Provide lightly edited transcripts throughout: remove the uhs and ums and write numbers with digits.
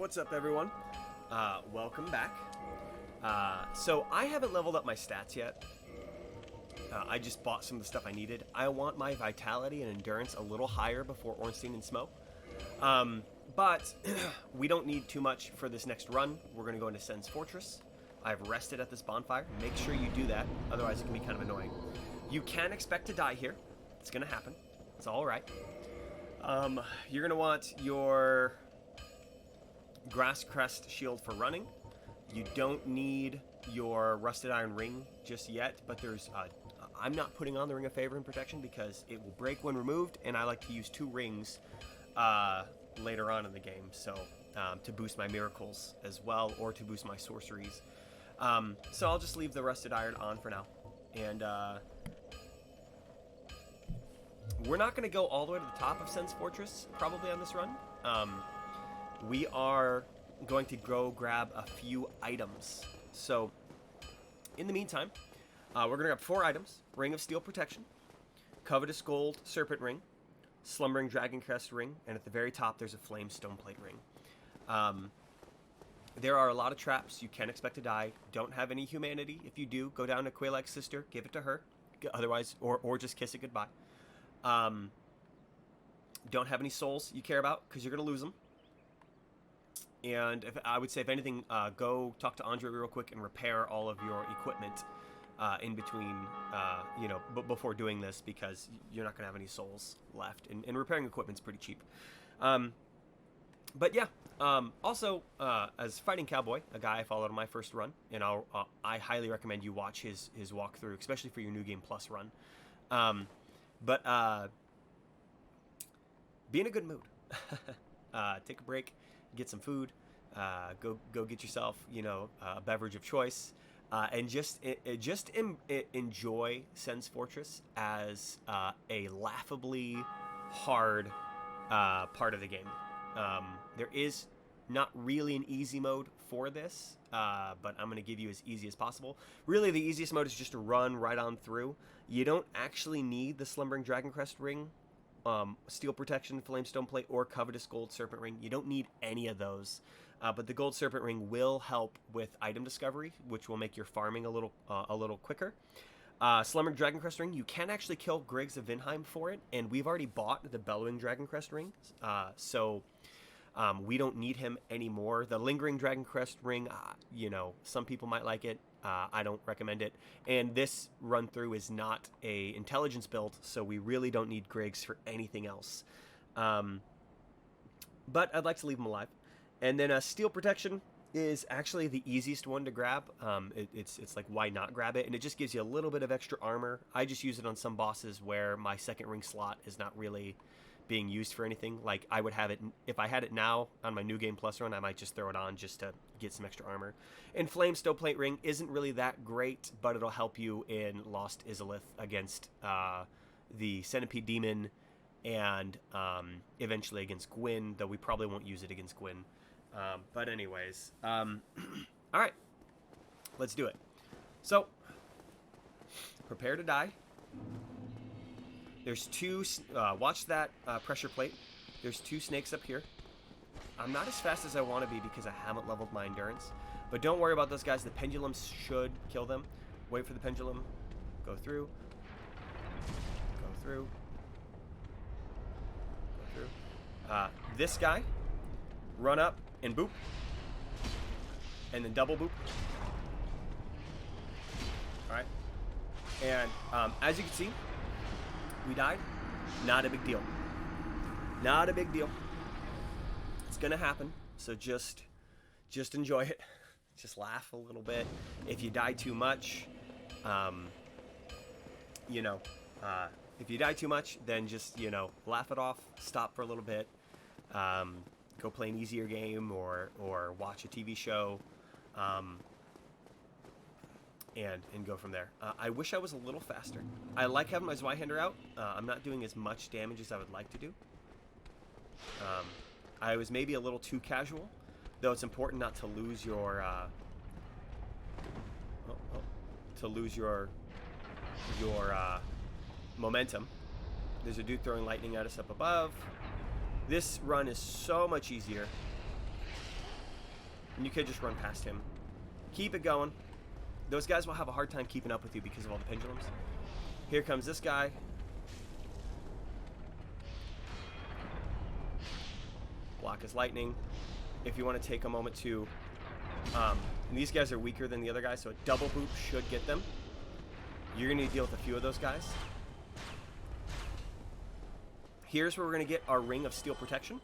What's up, everyone? Welcome back. So I haven't leveled up my stats yet. I just bought some of the stuff I needed. I want my vitality and endurance a little higher before Ornstein and Smoke. But we don't need too much for this next run. We're going to go into Sens Fortress. I've rested at this bonfire. Make sure you do that, otherwise it can be kind of annoying. You can expect to die here. It's going to happen. It's all right. You're going to want your Dragoncrest shield for running. You don't need your rusted iron ring just yet, but there's I'm not putting on the Ring of Favor and Protection because it will break when removed, and I like to use 2 rings later on in the game, so to boost my miracles as well, or to boost my sorceries. So I'll just leave the rusted iron on for now, and we're not going to go all the way to the top of Sens Fortress probably on this run. We are going to go grab a few items. So, in the meantime, we're going to grab 4 items. Ring of Steel Protection, Covetous Gold Serpent Ring, Slumbering Dragoncrest Ring, and at the very top there's a Flame Stoneplate Ring. There are a lot of traps. You can expect to die. Don't have any humanity. If you do, go down to Quayleg's sister, give it to her. Otherwise, or just kiss it goodbye. Don't have any souls you care about, because you're going to lose them. And I would say, if anything, go talk to Andre real quick and repair all of your equipment in between, before doing this, because you're not going to have any souls left. And repairing equipment's pretty cheap. But yeah, also, as Fighting Cowboy, a guy I followed on my first run, and I highly recommend you watch his walkthrough, especially for your New Game Plus run. Be in a good mood. Take a break. Get some food, go get yourself, a beverage of choice, and just enjoy Sens Fortress as a laughably hard part of the game. There is not really an easy mode for this, but I'm going to give you as easy as possible. Really, the easiest mode is just to run right on through. You don't actually need the Slumbering Dragoncrest Ring, Steel Protection, Flame Stoneplate, or Covetous Gold Serpent Ring. You don't need any of those, but the Gold Serpent Ring will help with item discovery, which will make your farming a little quicker. Slumbering Dragoncrest Ring, you can actually kill Griggs of Vinheim for it, and we've already bought the Bellowing Dragoncrest Ring, so we don't need him anymore. The Lingering Dragoncrest Ring, some people might like it. I don't recommend it. And this run through is not a intelligence build, so we really don't need Griggs for anything else. But I'd like to leave him alive. And then Steel Protection is actually the easiest one to grab. It's like, why not grab it? And it just gives you a little bit of extra armor. I just use it on some bosses where my second ring slot is not really being used for anything. Like, I would have it, if I had it now on my New Game Plus run, I might just throw it on just to get some extra armor. And Flame Stoneplate Ring isn't really that great, but it'll help you in Lost Izalith against the Centipede Demon, and eventually against Gwyn, though we probably won't use it against Gwyn. But anyways, alright, let's do it. So, prepare to die. There's 2, watch that pressure plate. There's 2 snakes up here. I'm not as fast as I want to be because I haven't leveled my endurance. But don't worry about those guys. The pendulums should kill them. Wait for the pendulum. Go through. Go through. Go through. This guy, run up and boop. And then double boop. Alright. And as you can see, we died. Not a big deal. Not a big deal. It's gonna happen. So just enjoy it. Just laugh a little bit. If you die too much, if you die too much, then just, laugh it off. Stop for a little bit. Go play an easier game or watch a TV show. And go from there. I wish I was a little faster. I like having my Zweihander out. I'm not doing as much damage as I would like to do. I was maybe a little too casual, though it's important not to lose your momentum. There's a dude throwing lightning at us up above. This run is so much easier And you could just run past him. Keep it going. Those guys will have a hard time keeping up with you because of all the pendulums. Here comes this guy. Block his lightning. If you want to take a moment to... and these guys are weaker than the other guys, so a double boop should get them. You're going to deal with a few of those guys. Here's where we're going to get our ring of steel protection.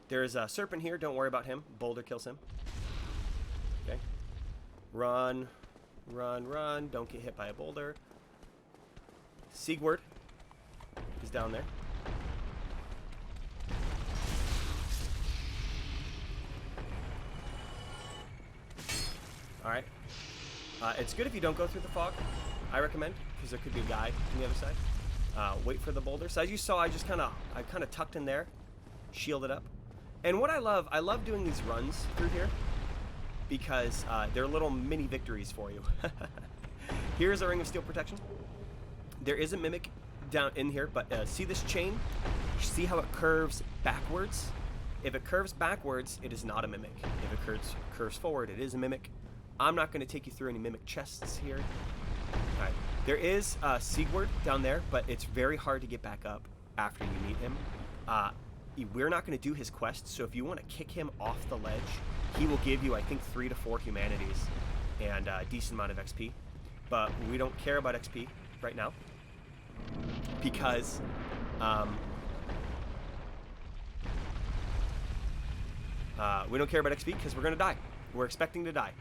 There's a Serpent here. Don't worry about him. Boulder kills him. Okay. Run. Run, run. Don't get hit by a boulder. Siegward is down there. Alright. It's good if you don't go through the fog, I recommend, because there could be a guy on the other side. Wait for the boulder. So as you saw, I kind of tucked in there, shielded up. And what I love doing these runs through here, because they're little mini victories for you. Here's a ring of steel protection. There is a mimic down in here, but see this chain? See how it curves backwards? If it curves backwards, it is not a mimic. If it curves forward, it is a mimic. I'm not going to take you through any mimic chests here. All right. There is Siegward down there, but it's very hard to get back up after you meet him. We're not going to do his quest, so if you want to kick him off the ledge, he will give you, I think, 3 to 4 humanities and a decent amount of XP. But we don't care about XP right now because we don't care about XP because we're going to die. We're expecting to die.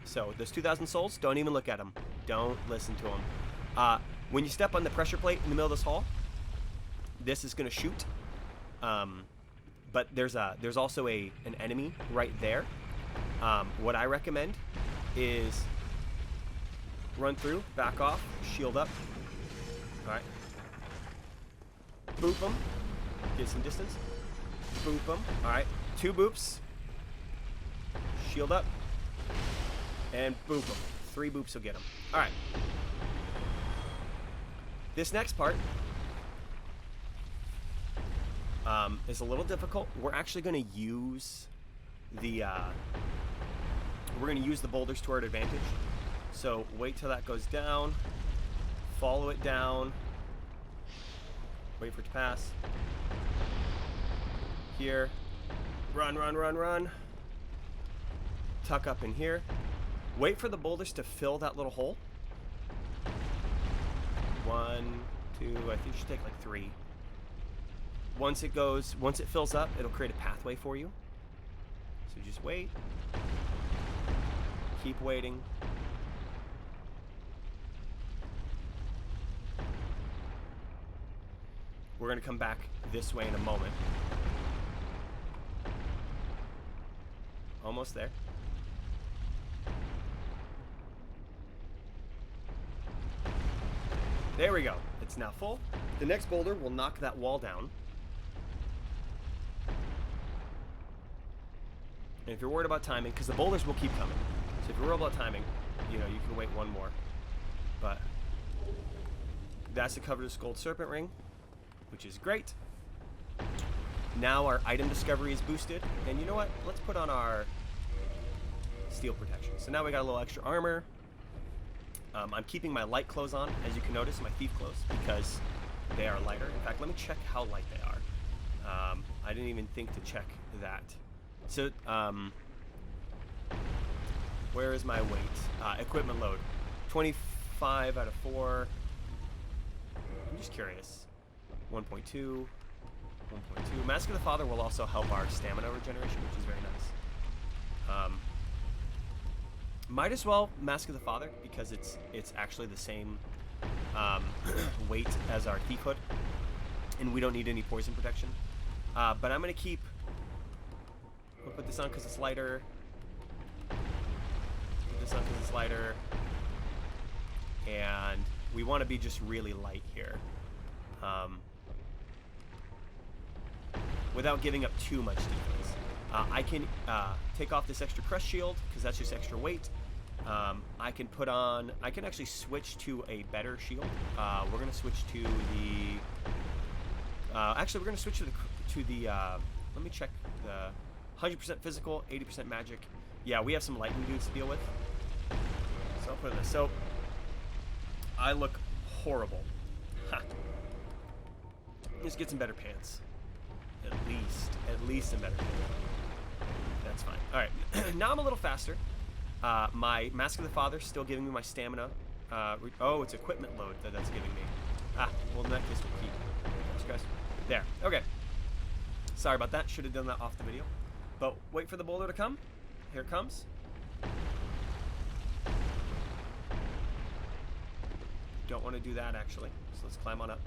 So those 2,000 souls, don't even look at them. Don't listen to them. When you step on the pressure plate in the middle of this hall, this is going to shoot. But there's also an enemy right there. What I recommend is run through, back off, shield up. All right. Boop them. Get some distance. Boop them. All right. 2 boops. Shield up. And boop them. 3 boops will get them. All right. This next part is a little difficult. We're actually going to use the boulders to our advantage. So wait till that goes down. Follow it down. Wait for it to pass. Here. Run, run, run, run. Tuck up in here. Wait for the boulders to fill that little hole. 1, 2, I think it should take like 3. Once it fills up, it'll create a pathway for you. So just wait. Keep waiting. We're going to come back this way in a moment. Almost there. There we go. It's now full. The next boulder will knock that wall down. And if you're worried about timing, because the boulders will keep coming. So if you're worried about timing, you can wait one more. But that's the Covetous Gold Serpent Ring, which is great. Now our item discovery is boosted. And you know what? Let's put on our steel protection. So now we got a little extra armor. I'm keeping my light clothes on, as you can notice, my thief clothes, because they are lighter. In fact, let me check how light they are. I didn't even think to check that. So, where is my weight? Equipment load. 25 out of 4. I'm just curious. 1.2. 1.2. Mask of the Father will also help our stamina regeneration, which is very nice. Might as well Mask of the Father, because it's actually the same weight as our Thief Hood, and we don't need any poison protection. But I'm going to keep... I'll put this on because it's lighter. Put this on because it's lighter. And we want to be just really light here. Without giving up too much defense. I can take off this extra crush shield because that's just extra weight. I can actually switch to a better shield. We're going to switch to the... actually, we're going to switch to the... let me check the 100% physical, 80% magic. yeah, we have some lightning dudes to deal with. So I'll put this. So I look horrible. Ha. Just get some better pants. At least some better pants. That's fine. All right, now I'm a little faster. My Mask of the Father's still giving me my stamina. Oh, it's equipment load that's giving me. Well, in that case, we'll keep. Thanks, guys. There. Okay. Sorry about that. Should have done that off the video. But wait for the boulder to come. Here it comes. Don't want to do that, actually. So let's climb on up.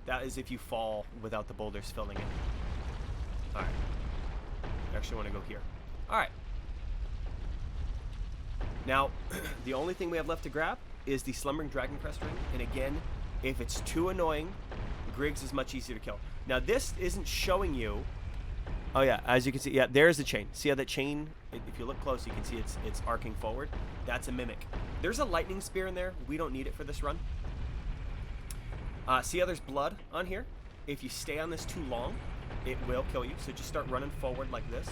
That is if you fall without the boulders filling it. All right. I actually want to go here. All right. Now, the only thing we have left to grab is the Slumbering Dragoncrest ring. And again, if it's too annoying, Griggs is much easier to kill. Now, this isn't showing you... Oh, yeah, as you can see, yeah, there's the chain. See how that chain, if you look close, you can see it's arcing forward. That's a mimic. There's a lightning spear in there. We don't need it for this run. See how there's blood on here? If you stay on this too long, it will kill you. So just start running forward like this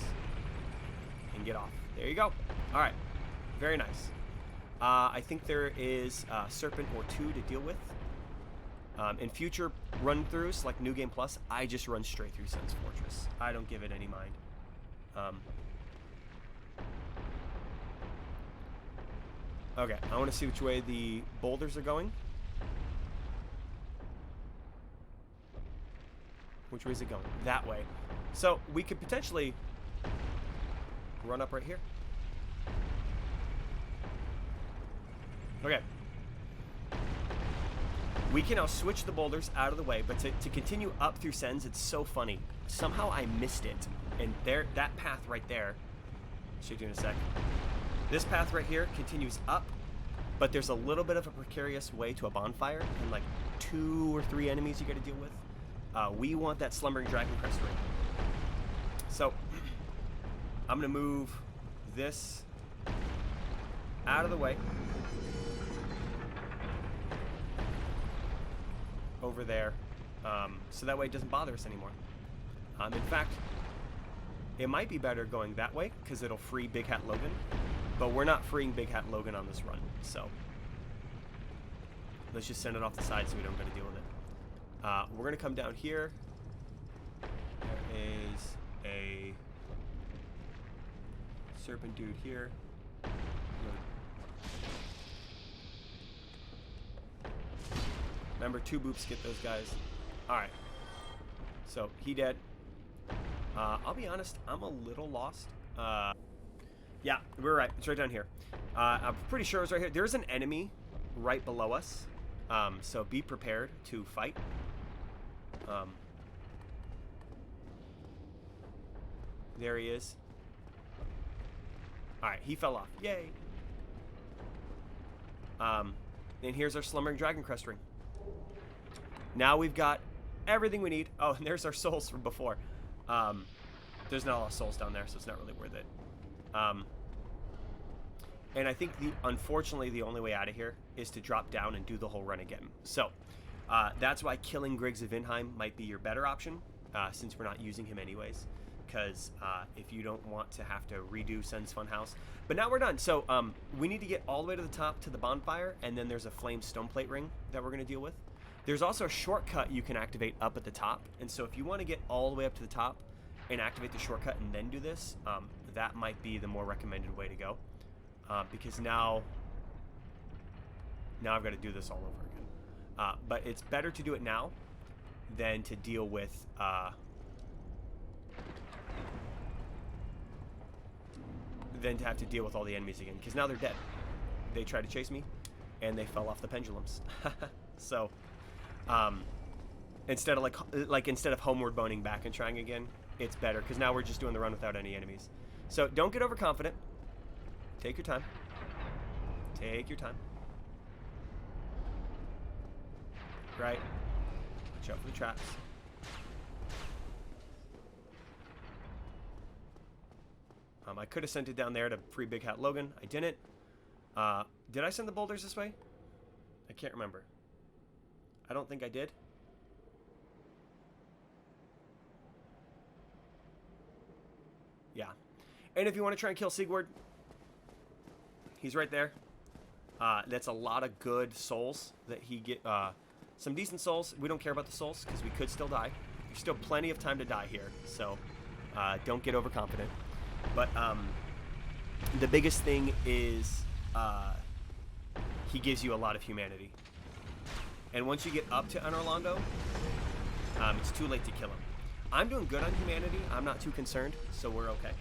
and get off. There you go. All right. Very nice. I think there is a Serpent or two to deal with. In future run-throughs, like New Game Plus, I just run straight through Sens Fortress. I don't give it any mind. Okay, I want to see which way the boulders are going. Which way is it going? That way. So we could potentially run up right here. Okay. We can now switch the boulders out of the way, but to continue up through Sens, it's so funny. Somehow I missed it. And there, that path right there, I'll show you in a sec. This path right here continues up, but there's a little bit of a precarious way to a bonfire, and like 2 or 3 enemies you gotta deal with. We want that Slumbering Dragoncrest ring. So, I'm gonna move this out of the way. Over there, so that way it doesn't bother us anymore. In fact, it might be better going that way because it'll free Big Hat Logan, but we're not freeing Big Hat Logan on this run, so let's just send it off the side so we don't got to deal with it. We're gonna come down here. There is a Serpent dude here. Remember, 2 boops get those guys. Alright. So, he dead. I'll be honest, I'm a little lost. Yeah, we're right. It's right down here. I'm pretty sure it's right here. There's an enemy right below us. So be prepared to fight. There he is. Alright, he fell off. Yay! And here's our Slumbering Dragoncrest ring. Now we've got everything we need. Oh, and there's our souls from before. There's not a lot of souls down there, so it's not really worth it. And I think, unfortunately, the only way out of here is to drop down and do the whole run again. So, that's why killing Griggs of Vinheim might be your better option, since we're not using him anyways. Because if you don't want to have to redo Sens Funhouse. But now we're done. So, we need to get all the way to the top to the bonfire, and then there's a Flame Stoneplate Ring that we're going to deal with. There's also a shortcut you can activate up at the top. And so if you want to get all the way up to the top and activate the shortcut and then do this, that might be the more recommended way to go. Because now I've got to do this all over again. But it's better to do it now than to deal with than to have to deal with all the enemies again. Because now they're dead. They tried to chase me, and they fell off the pendulums. So, instead of homeward boning back and trying again, it's better because now we're just doing the run without any enemies. So don't get overconfident. Take your time. Take your time. Right. Watch out for the traps. I could have sent it down there to free Big Hat Logan. I didn't. Did I send the boulders this way? I can't remember. I don't think I did. Yeah. And if you want to try and kill Sigurd, he's right there. That's a lot of good souls that he get. Some decent souls. We don't care about the souls because we could still die. There's still plenty of time to die here, so don't get overconfident. But the biggest thing is he gives you a lot of humanity. And once you get up to Anorlando, it's too late to kill him. I'm doing good on humanity. I'm not too concerned, so we're okay.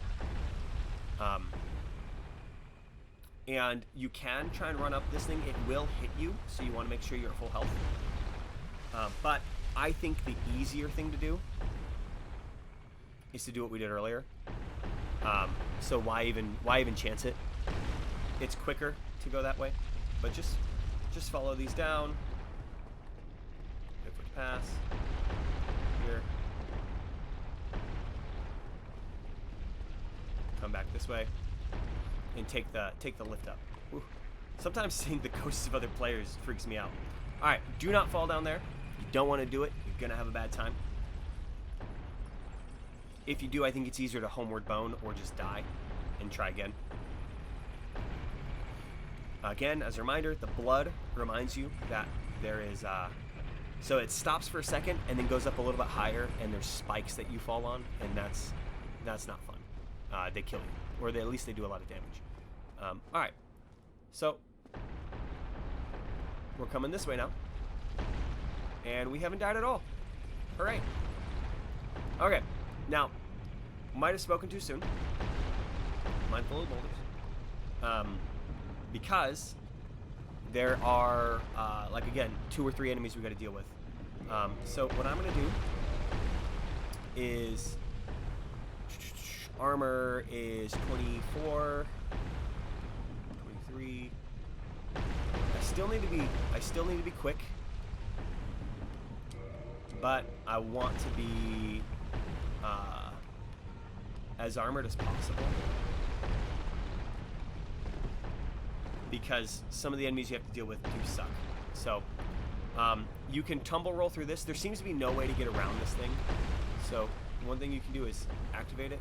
And you can try and run up this thing. It will hit you, so you want to make sure you're at full health. But I think the easier thing to do is to do what we did earlier. So why even chance it? It's quicker to go that way. But just follow these down. Wait for it to pass. Here. Come back this way. And take the lift up. Whew. Sometimes seeing the ghosts of other players freaks me out. Alright, do not fall down there. You don't want to do it. You're going to have a bad time. If you do, I think it's easier to homeward bone or just die and try again. Again, as a reminder, the blood reminds you that there is... so it stops for a second and then goes up a little bit higher, and there's spikes that you fall on, and that's not fun. They kill you. Or at least they do a lot of damage. Alright. So, we're coming this way now. And we haven't died at all. Hooray. Okay. Now, might have spoken too soon. Mindful of boulders. Because there are, like again, 2 or 3 enemies we got to deal with. So what I'm going to do is... Armor is 24, 23. I still need to be quick, but I want to be as armored as possible, because some of the enemies you have to deal with do suck. So you can tumble roll through this. There seems to be no way to get around this thing. So one thing you can do is activate it.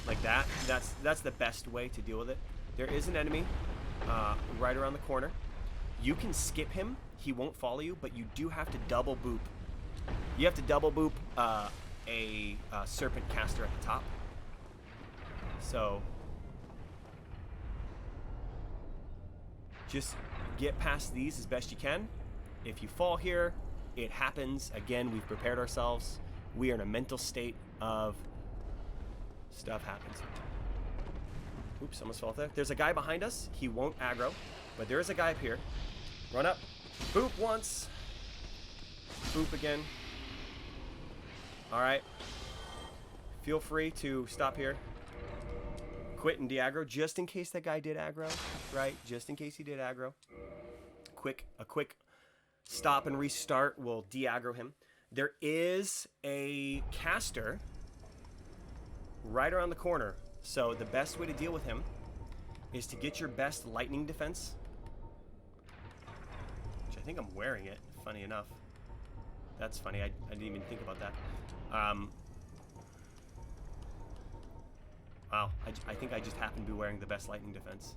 Like that. That's the best way to deal with it. There is an enemy right around the corner. You can skip him. He won't follow you, but you do have to double boop. You have to double boop a Serpent caster at the top. So just get past these as best you can. If you fall here, it happens. Again, we've prepared ourselves. We are in a mental state of stuff happens. Oops, almost fell off there. There's a guy behind us. He won't aggro, but there is a guy up here. Run up. Boop once. Boop again. Alright. Feel free to stop here. Quit and de-aggro, just in case that guy did aggro. Right? Just in case he did aggro. A quick stop and restart will de-aggro him. There is a caster right around the corner. So the best way to deal with him is to get your best lightning defense. Which I think I'm wearing it, funny enough. That's funny, I didn't even think about that. Wow, I think I just happen to be wearing the best lightning defense.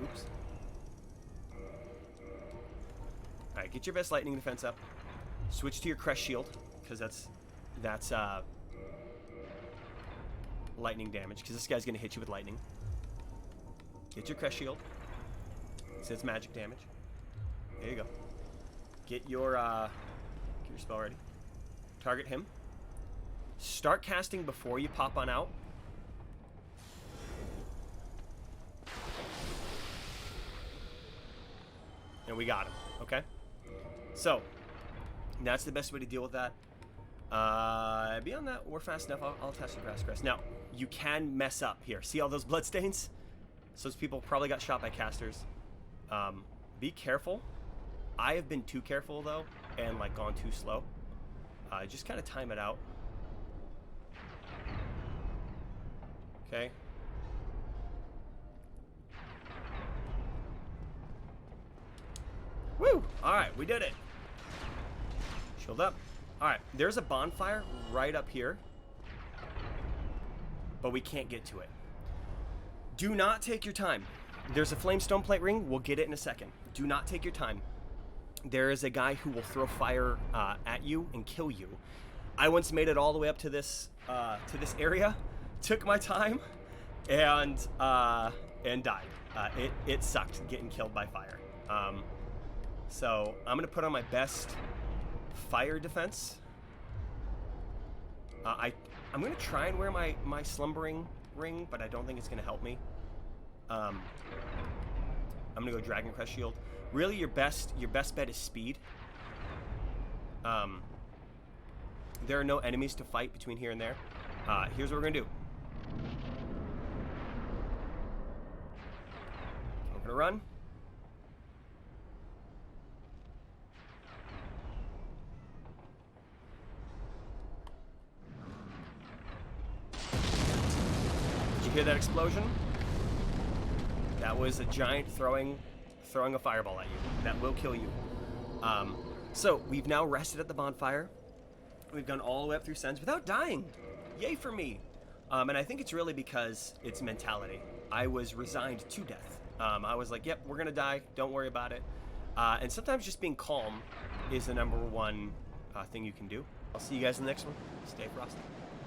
Oops. Alright, get your best lightning defense up. Switch to your crest shield, because that's lightning damage, because this guy's going to hit you with lightning. Get your crest shield. So it's magic damage. There you go. Get your spell ready. Target him. Start casting before you pop on out. And we got him. Okay? So, that's the best way to deal with that. Beyond that, we're fast enough. I'll test your Dragoncrest. Now, you can mess up here. See all those bloodstains? So those people probably got shot by casters. Be careful. I have been too careful, though, and, like, gone too slow. Just kind of time it out. Okay. Woo! Alright, we did it. Shield up. All right, there's a bonfire right up here, but we can't get to it. Do not take your time. There's a Flame Stoneplate Ring. We'll get it in a second. Do not take your time. There is a guy who will throw fire at you and kill you. I once made it all the way up to this area, took my time, and died. It sucked getting killed by fire. So I'm gonna put on my best fire defense. I'm gonna try and wear my slumbering ring, but I don't think it's gonna help me. I'm gonna go Dragoncrest shield. Really, your best bet is speed. There are no enemies to fight between here and there. Here's what we're gonna do. I'm gonna run. Did you hear that explosion? That was a giant throwing a fireball at you. That will kill you. So we've now rested at the bonfire. We've gone all the way up through Sens without dying. Yay for me. And I think it's really because it's mentality. I was resigned to death. I was like, yep, we're gonna die. Don't worry about it. And sometimes just being calm is the #1 thing you can do. I'll see you guys in the next one. Stay frosty.